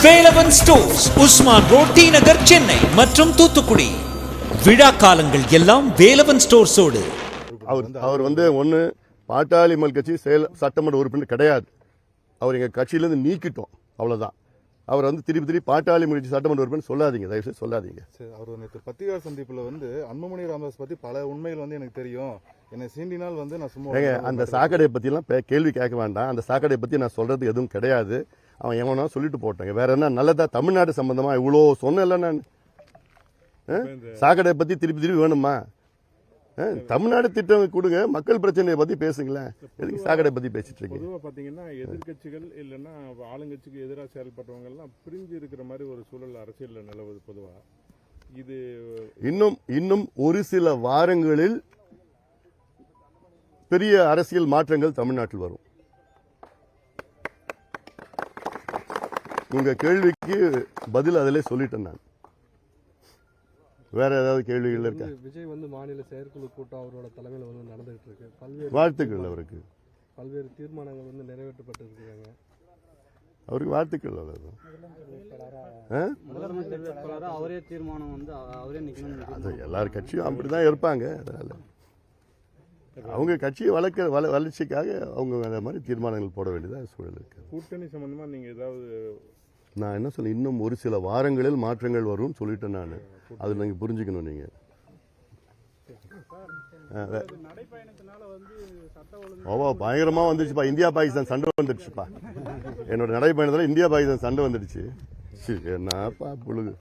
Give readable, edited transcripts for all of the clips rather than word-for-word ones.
Velavan stores, Usman road, T Nagar, Chennai மற்றும் தூத்துக்குடி. விழா காலங்கள் எல்லாம் வேலவன் ஸ்டோர்ஸோடு. அவர் ஒன்று பாட்டாளி மக்கள் கட்சி சட்டமன்ற உறுப்பினர் கிடையாது. அவர் எங்கள் கட்சியிலேருந்து நீக்கிட்டோம், அவ்வளோதான். அவர் திருப்பி பாட்டாளி மக்கள் கட்சி சட்டமன்ற உறுப்பினர் சொல்லாதீங்க, தயவுசெய்து சொல்லாதீங்க. அவர் நேற்று பத்திரிகை சந்திப்பில் அன்புமணி ராமதாஸ் பற்றி பல உண்மைகள் எனக்கு தெரியும், என்னை சீண்டினால் நான் சும்மா அந்த சாக்கடையை பற்றிலாம் கேள்வி கேட்க வேண்டாம். அந்த சாக்கடையை பற்றி நான் சொல்றது எதுவும் கிடையாது. அவன் எவனா சொல்லிட்டு போட்டாங்க. வேற என்ன நல்லதா தமிழ்நாடு சம்பந்தமா இவ்வளோ சொன்னல நான் சாக்கடையை பத்தி திருப்பி வேணுமா? தமிழ்நாடு திட்டம் கொடுங்க, மக்கள் பிரச்சனையை பத்தி பேசுங்களேன். எதுக்கு சாக்கடை பத்தி பேசிட்டு இருக்கீங்க? பொதுவாக பார்த்தீங்கன்னா எதிர்கட்சிகள் இல்லைன்னா ஆளுங்கட்சிக்கு எதிராக செயல்படுறவங்க எல்லாம் பிரிஞ்சு இருக்கிற மாதிரி ஒரு சூழல் அரசியலில் நிலவுது. பொதுவாக இது இன்னும் ஒரு சில வாரங்களில் பெரிய அரசியல் மாற்றங்கள் தமிழ்நாட்டில் வரும். உங்க கேள்விக்கு பதில் அதிலே சொல்லிட்டேன் நான். வேற ஏதாவது கேள்விகள் இருக்கா? விஜய் மாநில செயற்குழு கூட்டம் அவரோட தலைமையில் நடந்துகிட்டு இருக்கு. பல்வேறு வாழ்த்துக்கள் அவருக்கு. பல்வேறு தீர்மானங்கள் நிறைவேற்றப்பட்டு இருக்காங்க. அவருக்கு வாழ்த்துக்கள். அவ்வளவுதான். அவரே தீர்மானம் அவரே நிக்கணும். எல்லார் கட்சியும் அப்படிதான் இருப்பாங்க. அதனால அவங்க கட்சியை வளர்ச்சிக்காக அவங்க அந்த மாதிரி தீர்மானங்கள் போட வேண்டியதாக சூழல் இருக்கு. கூட்டணி சம்பந்தமா நீங்க ஏதாவது? நான் என்ன சொல்ல, இன்னும் ஒரு சில வாரங்களில் மாற்றங்கள் வரும் சொல்லிட்டேன் நான். அது நீங்க புரிஞ்சுக்கணும். நீங்க பயங்கரமா வந்துச்சுப்பா. இந்தியா பாகிஸ்தான் சண்டை வந்துடுச்சுப்பா. என்னோட நடைப்பயணத்துல இந்தியா பாகிஸ்தான் சண்டை வந்துடுச்சு. என்னப்பா புழுகு.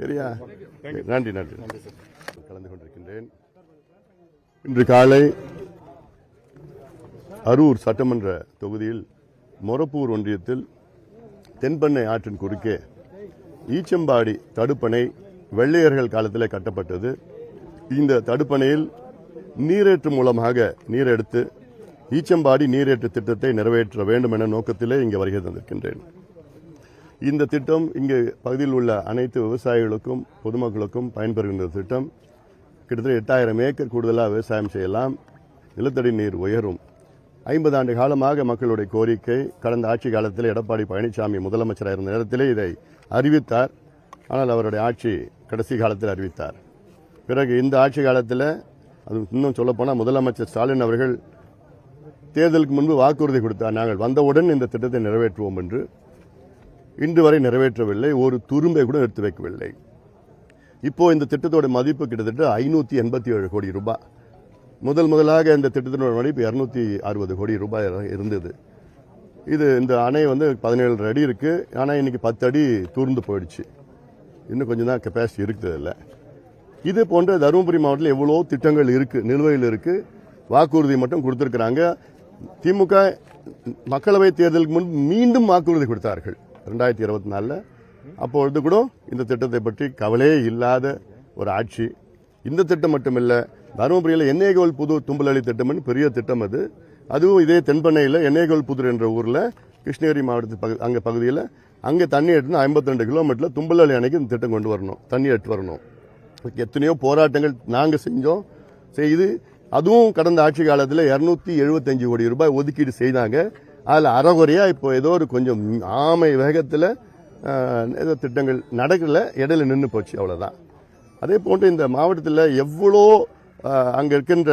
சரியா? நன்றி நன்றி. கலந்து கொண்டிருக்கின்றேன். இன்று காலை அரூர் சட்டமன்ற தொகுதியில் மொரப்பூர் ஒன்றியத்தில் தென்பெண்ணை ஆற்றின் குறுக்கே ஈச்சம்பாடி தடுப்பணை வெள்ளையர்கள் காலத்தில் கட்டப்பட்டது. இந்த தடுப்பணையில் நீரேற்று மூலமாக நீர் எடுத்து ஈச்சம்பாடி நீரேற்று திட்டத்தை நிறைவேற்ற வேண்டும் என நோக்கத்திலே இங்கே வருகை தந்திருக்கின்றேன். இந்த திட்டம் இங்கு பகுதியில் உள்ள அனைத்து விவசாயிகளுக்கும் பொதுமக்களுக்கும் பயன்பெறுகின்ற திட்டம். கிட்டத்தட்ட 8000 ஏக்கர் கூடுதலாக விவசாயம் செய்யலாம். நிலத்தடி நீர் உயரும். 50 ஆண்டு காலமாக மக்களுடைய கோரிக்கை. கடந்த ஆட்சி காலத்தில் எடப்பாடி பழனிசாமி முதலமைச்சராக இருந்த நேரத்திலே இதை அறிவித்தார். ஆனால் அவருடைய ஆட்சி கடைசி காலத்தில் அறிவித்தார். பிறகு இந்த ஆட்சி காலத்தில், அது இன்னும் சொல்லப்போனால் முதலமைச்சர் ஸ்டாலின் அவர்கள் தேர்தலுக்கு முன்பு வாக்குறுதி கொடுத்தார், நாங்கள் வந்தவுடன் இந்த திட்டத்தை நிறைவேற்றுவோம் என்று. இன்று வரை நிறைவேற்றவில்லை. ஒரு துரும்பை கூட எடுத்து வைக்கவில்லை. இப்போ இந்த திட்டத்தோட மதிப்பு கிட்டத்தட்ட 587 கோடி ரூபாய். முதலாக இந்த திட்டத்தினோட மதிப்பு 260 கோடி ரூபாய் இருந்தது. இந்த அணை 17 அடி இருக்கு. ஆனால் இன்னைக்கு 10 அடி தூர்ந்து போயிடுச்சு. இன்னும் கொஞ்சம் தான் கெப்பாசிட்டி இருக்குது. இல்லை, இது போன்ற தருமபுரி மாவட்டத்தில் எவ்வளோ திட்டங்கள் இருக்கு, நிலுவையில் இருக்கு. வாக்குறுதி மட்டும் கொடுத்திருக்கிறாங்க. திமுக மக்களவை தேர்தலுக்கு முன் மீண்டும் வாக்குறுதி கொடுத்தார்கள் 2024. அப்பொழுது கூட இந்த திட்டத்தை பற்றி கவலையே இல்லாத ஒரு ஆட்சி. இந்த திட்டம் மட்டுமில்ல, தருமபுரியில் எண்ணெய்கோல் புதூர் தும்பலி திட்டம் பெரிய திட்டம். அதுவும் இதே தென்பெண்ணையில் எண்ணெய்கோல் புதூர் என்ற ஊரில் கிருஷ்ணகிரி மாவட்டத்து அங்கே பகுதியில் அங்கே தண்ணி எடுத்து 52 கிலோமீட்டரில் தும்பலி அணைக்கு இந்த திட்டம் கொண்டு வரணும், தண்ணி எடுத்து வரணும். எத்தனையோ போராட்டங்கள் நாங்கள் செஞ்சோம். செய்து அதுவும் கடந்த ஆட்சி காலத்தில் 275 கோடி ரூபாய் ஒதுக்கீடு செய்தாங்க. அதில் அறகுறையா இப்போ ஏதோ ஒரு கொஞ்சம் ஆமை வேகத்தில் ஏதோ திட்டங்கள் நடக்கல, இடையில நின்று போச்சு, அவ்வளவுதான். அதே போன்று இந்த மாவட்டத்தில் எவ்வளோ அங்க இருக்கின்ற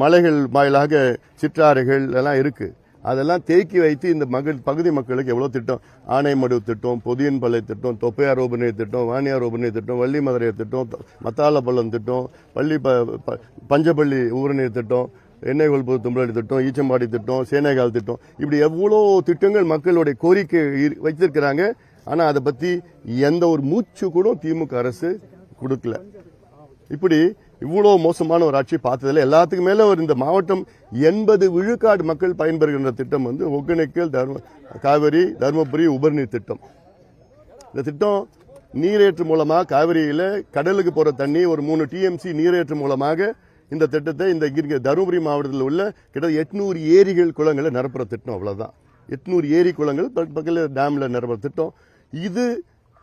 மலைகள் வாயிலாக சிற்றாறுகள் எல்லாம் இருக்கு. அதெல்லாம் தேக்கி வைத்து இந்த பகுதி மக்களுக்கு எவ்வளவு திட்டம், ஆனைமடு திட்டம், பொதியன்பள்ளை திட்டம், தொப்பையார் ரோபநீர் திட்டம், வாணியார் ரோபநீர் திட்டம், வள்ளி மதுரையர் திட்டம், மத்தாளப்பள்ளம் திட்டம், பஞ்சப்பள்ளி ஊரநீர் திட்டம், எண்ணெய்கோல் புதூர் தும்பலி திட்டம், ஈச்சம்பாடி திட்டம், சேனைகால் திட்டம், இப்படி எவ்வளோ திட்டங்கள் மக்களுடைய கோரிக்கை வைத்திருக்கிறாங்க. ஆனா அதை பத்தி எந்த ஒரு மூச்சு கூட திமுக அரசு கொடுக்கல. இப்படி இவ்வளவு மோசமான ஒரு ஆட்சி பார்த்ததில்லை. எல்லாத்துக்கும் மேல இந்த மாவட்டம் 80 விழுக்காடு மக்கள் பயன்பெறுகின்ற திட்டம் ஒகேனக்கல், காவிரி, தருமபுரி உபரிநீர் திட்டம். இந்த திட்டம் நீரேற்று மூலமாக காவிரியில கடலுக்கு போற தண்ணி ஒரு 3 TMC நீரேற்று மூலமாக இந்த திட்டத்தை இந்த தருமபுரி மாவட்டத்தில் உள்ள கிட்டத்தட்ட 800 ஏரிகள் குளங்களை நிரப்புற திட்டம். அவ்வளவுதான். 800 ஏரி குளங்கள் பக்கத்தில் டேம்ல நிரப்புற திட்டம். இது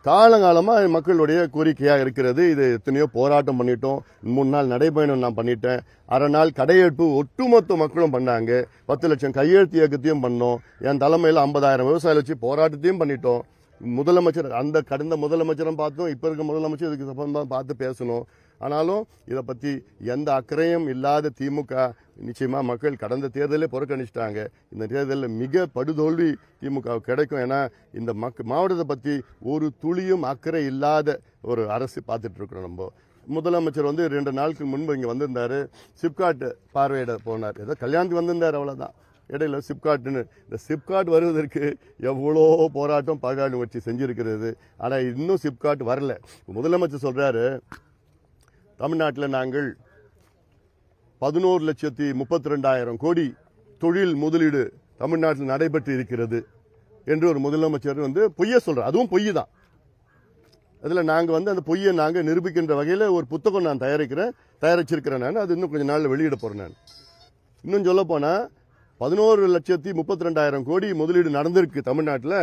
காலங்காலமாக மக்களுடைய கோரிக்கையாக இருக்கிறது. இது எத்தனையோ போராட்டம் பண்ணிட்டோம். 3 நாள் நடைபயணம் நான் பண்ணிட்டேன். அரை நாள் கடையெடுப்பு ஒட்டுமொத்த மக்களும் பண்ணாங்க. 10 லட்சம் கையெழுத்து இயக்கத்தையும் பண்ணோம். என் தலைமையில் 50,000 விவசாயிகள் வச்சு போராட்டத்தையும் பண்ணிட்டோம். முதலமைச்சர் அந்த கடந்த முதலமைச்சரும் பார்த்தோம், இப்போ இருக்க முதலமைச்சர் இதுக்கு சம்பந்தமாக பார்த்து பேசணும். ஆனாலும் இதை பற்றி எந்த அக்கறையும் இல்லாத திமுக நிச்சயமாக மக்கள் கடந்த தேர்தலே புறக்கணிச்சிட்டாங்க. இந்த தேர்தலில் மிக படுதோல்வி திமுக கிடைக்கும். ஏன்னா இந்த மாவட்டத்தை பற்றி ஒரு துளியும் அக்கறை இல்லாத ஒரு அரசு பார்த்துட்டு இருக்கிறோம். நம்ம முதலமைச்சர் 2 நாளுக்கு முன்பு இங்கே வந்திருந்தாரு. சிப்காட் பார்வையிட போனார். ஏதோ கல்யாணத்துக்கு வந்திருந்தார், அவ்வளோதான். இடையில சிப்காட்னு இந்த சிப்காட் வருவதற்கு எவ்வளோ போராட்டம் பாகாளி வச்சு செஞ்சிருக்கிறது. ஆனால் இன்னும் சிப்காட் வரல. முதலமைச்சர் சொல்றாரு, தமிழ்நாட்டில் நாங்கள் 11,32,000 கோடி தொழில் முதலீடு தமிழ்நாட்டில் நடைபெற்று இருக்கிறது என்று ஒரு முதலமைச்சர் பொய்ய சொல்றார். அதுவும் பொய் தான். அதில் நாங்கள் அந்த பொய்யை நாங்கள் நிரூபிக்கின்ற வகையில் ஒரு புத்தகம் நான் தயாரிச்சிருக்கிறேன். நான் அது இன்னும் கொஞ்சம் நாளில் வெளியிட போறேன். நான் இன்னும் சொல்ல போனால் 11,32,000 கோடி முதலீடு நடந்திருக்கு தமிழ்நாட்டில்.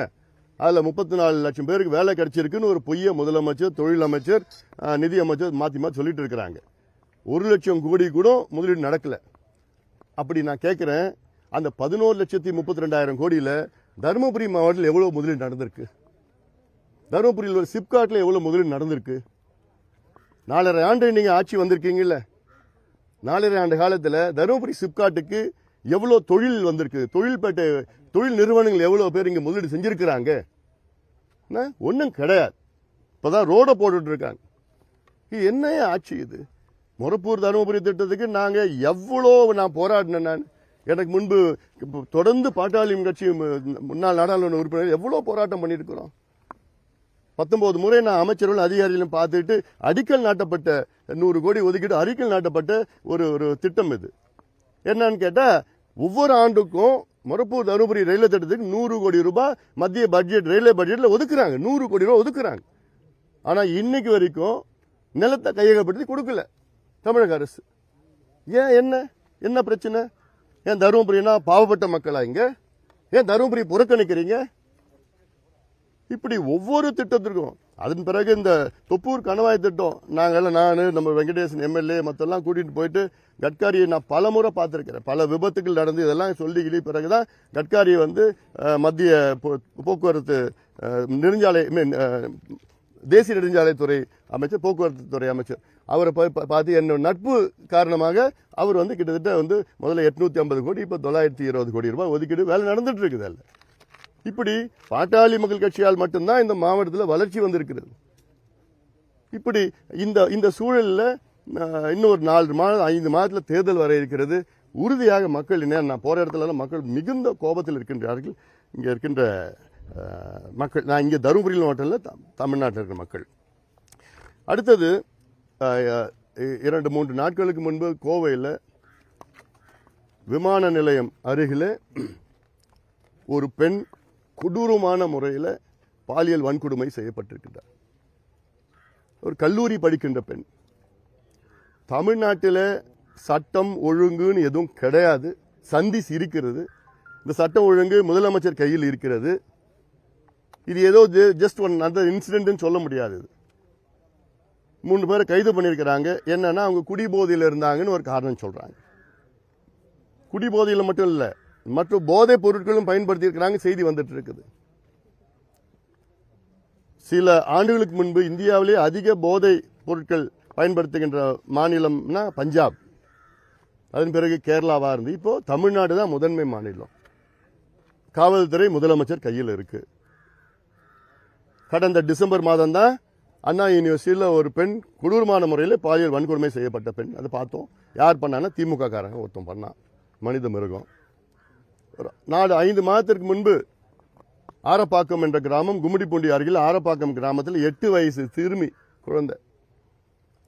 அதில் 34 லட்சம் பேருக்கு வேலை கிடைச்சிருக்குன்னு ஒரு பொய்ய முதலமைச்சர், தொழில் அமைச்சர், நிதி அமைச்சர் மாற்றி மாற்றி சொல்லிட்டு இருக்கிறாங்க. 1 லட்சம் கோடி கூட முதலீடு நடக்கல. அப்படி நான் கேட்குறேன், அந்த 11,32,000 கோடியில் தருமபுரி மாவட்டத்தில் எவ்வளோ முதலீடு நடந்திருக்கு? தருமபுரியில் ஒரு சிப்காட்டில் எவ்வளோ முதலீடு நடந்திருக்கு? 4.5 ஆண்டு நீங்கள் ஆட்சி வந்திருக்கீங்கல்ல, 4.5 ஆண்டு காலத்தில் தருமபுரி சிப்காட்டுக்கு எவ்வளோ தொழில் வந்திருக்கு? தொழில் நிறுவனங்கள் எவ்வளோ பேர் இங்கே முதலீடு செஞ்சிருக்கிறாங்க? ஒன்றும் கிடையாது. இப்போதான் ரோட போட்டுட்டு இருக்காங்க. இது என்ன ஆட்சி இது? மொரப்பூர் தருமபுரி திட்டத்துக்கு நாங்கள் எவ்வளோ நான் போராடினேன். நான் எனக்கு முன்பு தொடர்ந்து பாட்டாளி கட்சி முன்னாள் நாடாளுமன்ற உறுப்பினர் எவ்வளோ போராட்டம் பண்ணியிருக்கிறோம். 19 முறை நான் அமைச்சர்களும் அதிகாரிகளும் பார்த்துட்டு அடிக்கல் நாட்டப்பட்ட 100 கோடி ஒதுக்கிட்டு அடிக்கல் நாட்டப்பட்ட ஒரு திட்டம் இது. என்னன்னு கேட்டா, ஒவ்வொரு ஆண்டுக்கும் மொரப்பூர் தருமபுரி ரயில்வே திட்டத்துக்கு 100 கோடி ரூபாய் மத்திய பட்ஜெட் ரயில்வே பட்ஜெட்ல ஒதுக்குறாங்க. 100 கோடி ரூபாய் ஒதுக்குறாங்க. ஆனா இன்னைக்கு வரைக்கும் நிலத்தை கையகப்படுத்தி கொடுக்கல தமிழக அரசு. ஏன்? என்ன பிரச்சனை? ஏன் தருமபுரினா பாவப்பட்ட மக்களா இங்க? ஏன் தருமபுரி புறக்கணிக்கிறீங்க? இப்படி ஒவ்வொரு திட்டத்திற்கும். அதன் பிறகு இந்த தொப்பூர் கணவாய் திட்டம் நான் நம்ம வெங்கடேசன் எம்எல்ஏ மற்றெல்லாம் கூட்டிட்டு போயிட்டு கட்காரியை நான் பல முறை பார்த்துருக்கிறேன். பல விபத்துகள் நடந்து இதெல்லாம் சொல்லி பிறகுதான் கட்காரியை மத்திய போக்குவரத்து நெடுஞ்சாலை தேசிய நெடுஞ்சாலைத்துறை அமைச்சர், போக்குவரத்து துறை அமைச்சர் அவரை பார்த்து என்னோட நட்பு காரணமாக அவர் கிட்டத்தட்ட முதல்ல 850 கோடி, இப்போ 920 கோடி ரூபாய் ஒதுக்கீடு வேலை நடந்துட்டு இருக்குது. அல்ல இப்படி பாட்டாளி மக்கள் கட்சியால் மட்டும்தான் இந்த மாவட்டத்தில் வளர்ச்சி வந்திருக்கிறது. இப்படி இந்த சூழலில் இன்னும் ஒரு 4 மாதம் 5 மாதத்தில் தேர்தல் வர இருக்கிறது. உறுதியாக மக்கள் நான் போற இடத்துல மக்கள் மிகுந்த கோபத்தில் இருக்கின்றார்கள். இங்கே இருக்கின்ற மக்கள், நான் இங்கே தருமபுரியில் மட்டும் இல்லை, தமிழ்நாட்டில் இருக்கிற மக்கள். அடுத்தது 2-3 நாட்களுக்கு முன்பு கோவையில் விமான நிலையம் அருகில் ஒரு பெண் கொடூரமான முறையில் பாலியல் வன்கொடுமை செய்யப்பட்டிருக்கின்றார். ஒரு கல்லூரி படிக்கின்ற பெண். தமிழ்நாட்டில் சட்டம் ஒழுங்குன்னு எதுவும் கிடையாது. சந்திஸ் இருக்கிறது. இந்த சட்டம் ஒழுங்கு முதலமைச்சர் கையில் இருக்கிறது. இது ஏதோ ஜஸ்ட் ஒன் அதர் இன்சிடென்ட்னு சொல்ல முடியாது. 3 பேரை கைது பண்ணியிருக்கிறாங்க. என்னன்னா அவங்க குடிபோதையில் இருந்தாங்கன்னு ஒரு காரணம் சொல்றாங்க. குடிபோதையில் மட்டும் இல்லை, மற்ற போதைப் பொருட்களும் பயன்படுத்தி இருக்கிறாங்க. செய்தி வந்துட்டு இருக்குது. சில ஆண்டுகளுக்கு முன்பு இந்தியாவிலே அதிக போதை பொருட்கள் பயன்படுத்துகின்ற மாநிலம்னா பஞ்சாப், அதன் பிறகு கேரளாவா இருந்து இப்போ தமிழ்நாடு தான் முதன்மை மாநிலம். காவல்துறை முதலமைச்சர் கையில் இருக்கு. கடந்த டிசம்பர் மாதம் தான் அண்ணா யூனிவர்சிட்டியில் ஒரு பெண் கொடூரமான முறையில் பாலியல் வன்கொடுமை செய்யப்பட்ட பெண். அதை பார்த்தோம். யார் பண்ணான்னா திமுக காரங்க ஒருத்தன் பண்ணான். மனித மிருகம். 5 மாதத்திற்கு முன்பு ஆரப்பாக்கம் என்ற கிராமம், கும்மிடிப்பூண்டி அருகில் ஆரப்பாக்கம் கிராமத்தில் 8 வயசு சிறுமி குழந்தை,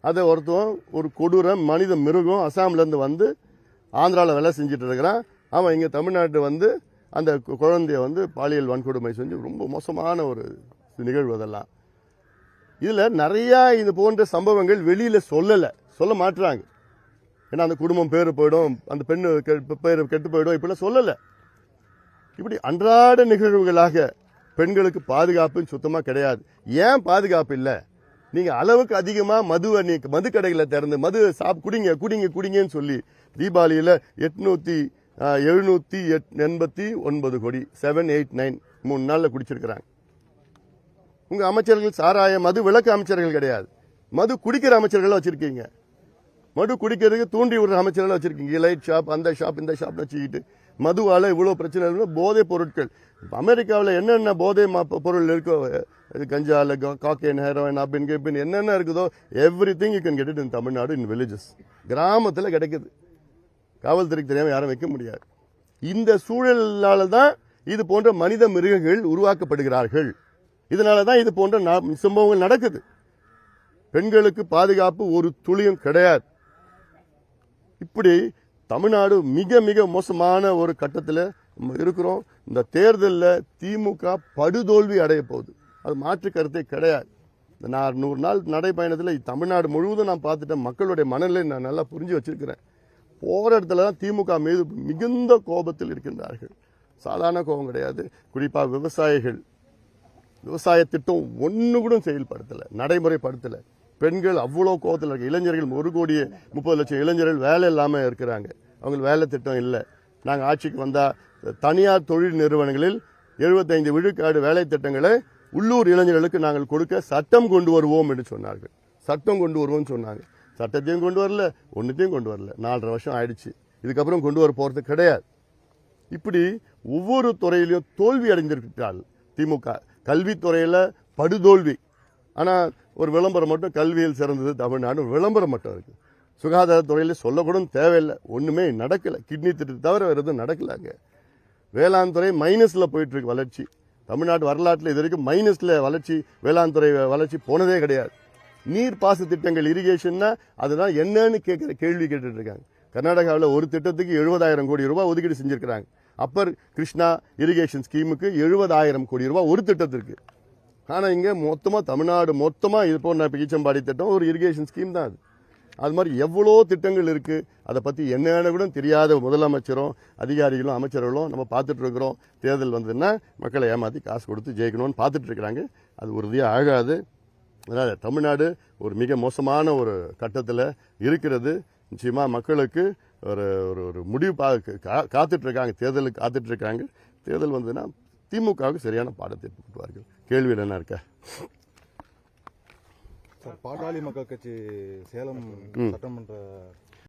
அதை ஒருத்தவன் ஒரு கொடூரம் மனித மிருகம் அசாம்லேருந்து வந்து ஆந்திராவில் வேலை செஞ்சுட்டு இருக்கிறான். அவன் இங்கே தமிழ்நாட்டு அந்த குழந்தைய பாலியல் வன்கொடுமை செஞ்சு ரொம்ப மோசமான ஒரு நிகழ்வு. அதெல்லாம் இதில் நிறையா இது போன்ற சம்பவங்கள் வெளியில் சொல்ல மாட்டுறாங்க. ஏன்னா அந்த குடும்பம் பேர் போயிடும், அந்த பெண்ணு பேர் கெட்டு போயிடும், இப்படிலாம் சொல்லலை. இப்படி அன்றாட நிகழ்வுகளாக பெண்களுக்கு பாதுகாப்புன்னு சுத்தமாக கிடையாது. ஏன் பாதுகாப்பு இல்லை? நீங்கள் அளவுக்கு அதிகமாக மது கடைகளை திறந்து குடிங்க குடிங்க குடிங்கன்னு சொல்லி தீபாவளியில் 789 கோடி 789 3 நாளில் குடிச்சிருக்கிறாங்க. உங்கள் அமைச்சர்கள் சாராய மது விலக்கு அமைச்சர்கள் கிடையாது, மது குடிக்கிற அமைச்சர்களை வச்சிருக்கீங்க. மது குடிக்கிறதுக்கு தூண்டி விடுற அமைச்சர்களை வச்சிருக்கீங்க. லைட் ஷாப், அந்த ஷாப், இந்த ஷாப்னு வச்சுக்கிட்டு மதுவால் இவ்வளோ பிரச்சனை இருக்கு. போதைப் பொருட்கள் அமெரிக்காவில் என்னென்ன போதை பொருள் இருக்கோ, கஞ்சால காக்கேன், ஹெரோயின், அப்பின் என்னென்ன இருக்குதோ every thing you can get it in Tamil Nadu, in villages. கிராமத்தில் கிடைக்குது. காவல்துறைக்கு தெரியாமல் யாரும் வைக்க முடியாது. இந்த சூழலால தான் இது போன்ற மனித மிருகங்கள் உருவாக்கப்படுகிறார்கள். இதனால தான் இது போன்ற சம்பவங்கள் நடக்குது. பெண்களுக்கு பாதுகாப்பு ஒரு துளியும் கிடையாது. இப்படி தமிழ்நாடு மிக மிக மோசமான ஒரு கட்டத்தில் நம்ம இருக்கிறோம். இந்த தேர்தலில் திமுக படுதோல்வி அடைய போகுது, அது மாற்று கருத்தே கிடையாது. நான் 100 நாள் நடைப்பயணத்தில் தமிழ்நாடு முழுவதும் நான் பார்த்துட்டேன். மக்களுடைய மனநிலை நான் நல்லா புரிஞ்சு வச்சிருக்கிறேன். போகிற இடத்துல தான் திமுக மீது மிகுந்த கோபத்தில் இருக்கின்றார்கள். சாதாரண கோபம் கிடையாது. குறிப்பாக விவசாய திட்டம் ஒன்று கூட செயல்படுத்தலை, நடைமுறைப்படுத்தலை. பெண்கள் அவ்வளோ கோபத்தில் இருக்கு. இளைஞர்கள் 1,30,00,000 இளைஞர்கள் வேலை இல்லாமல் இருக்கிறாங்க. அவங்களுக்கு வேலை திட்டம் இல்லை. நாங்கள் ஆட்சிக்கு வந்தால் தனியார் தொழில் நிறுவனங்களில் 75 விழுக்காடு வேலை திட்டங்களை உள்ளூர் இளைஞர்களுக்கு நாங்கள் கொடுக்க சட்டம் கொண்டு வருவோம் என்று சொன்னார்கள். சட்டம் கொண்டு வருவோம்னு சொன்னாங்க. சட்டத்தையும் கொண்டு வரல, ஒன்றுத்தையும் கொண்டு வரல. 4.5 வருஷம் ஆயிடுச்சு. இதுக்கப்புறம் கொண்டு வர போகிறது கிடையாது. இப்படி ஒவ்வொரு துறையிலையும் தோல்வி அடைந்திருக்கிறாள் திமுக. கல்வித்துறையில் படுதோல்வி. ஆனால் ஒரு விளம்பரம் மட்டும், கல்வியில் சிறந்தது தமிழ்நாடு விளம்பரம் மட்டும் இருக்குது. சுகாதாரத்துறையில் சொல்லக்கூட தேவையில்லை, ஒன்றுமே நடக்கலை. கிட்னி திட்டத்தை தவிர வேறு எதுவும் நடக்கலாங்க. வேளாண் துறை மைனஸில் போயிட்டுருக்கு வளர்ச்சி. தமிழ்நாடு வரலாற்றில் இது வரைக்கும் மைனஸில் வளர்ச்சி, வேளாண் துறை வளர்ச்சி போனதே கிடையாது. நீர்ப்பாசன திட்டங்கள், இரிகேஷன்னா அதுதான் என்னன்னு கேள்வி கேட்டுட்டு இருக்காங்க. கர்நாடகாவில் ஒரு திட்டத்துக்கு 70,000 கோடி ரூபாய் ஒதுக்கீடு செஞ்சிருக்கிறாங்க. அப்பர் கிருஷ்ணா இரிகேஷன் ஸ்கீமுக்கு 70,000 கோடி ரூபாய் ஒரு திட்டத்திற்கு. ஆனால் இங்கே மொத்தமாக தமிழ்நாடு மொத்தமாக இது போன்ற ஈச்சம்பாடி திட்டம் ஒரு இரிகேஷன் ஸ்கீம் தான். அது மாதிரி எவ்வளோ திட்டங்கள் இருக்குது. அதை பற்றி என்னென்ன கூட தெரியாத முதலமைச்சரும் அதிகாரிகளும் அமைச்சர்களும் நம்ம பார்த்துட்டு இருக்கிறோம். தேர்தல் வந்ததுன்னா மக்களை ஏமாற்றி காசு கொடுத்து ஜெயிக்கணும்னு பார்த்துட்டு இருக்கிறாங்க. அது உறுதியாக ஆகாது. அதனால் தமிழ்நாடு ஒரு மிக மோசமான ஒரு கட்டத்தில் இருக்கிறது. நிச்சயமாக மக்களுக்கு ஒரு ஒரு முடிவு காத்துட்ருக்காங்க. தேர்தலுக்கு காத்துட்ருக்காங்க. தேர்தல் வந்ததுன்னா திமுகவுக்கு சரியான பாடத்தை கொடுப்பார்கள். கேள்வி என்ன இருக்க? பாட்டாளி மக்கள் கட்சி சேலம் சட்டமன்ற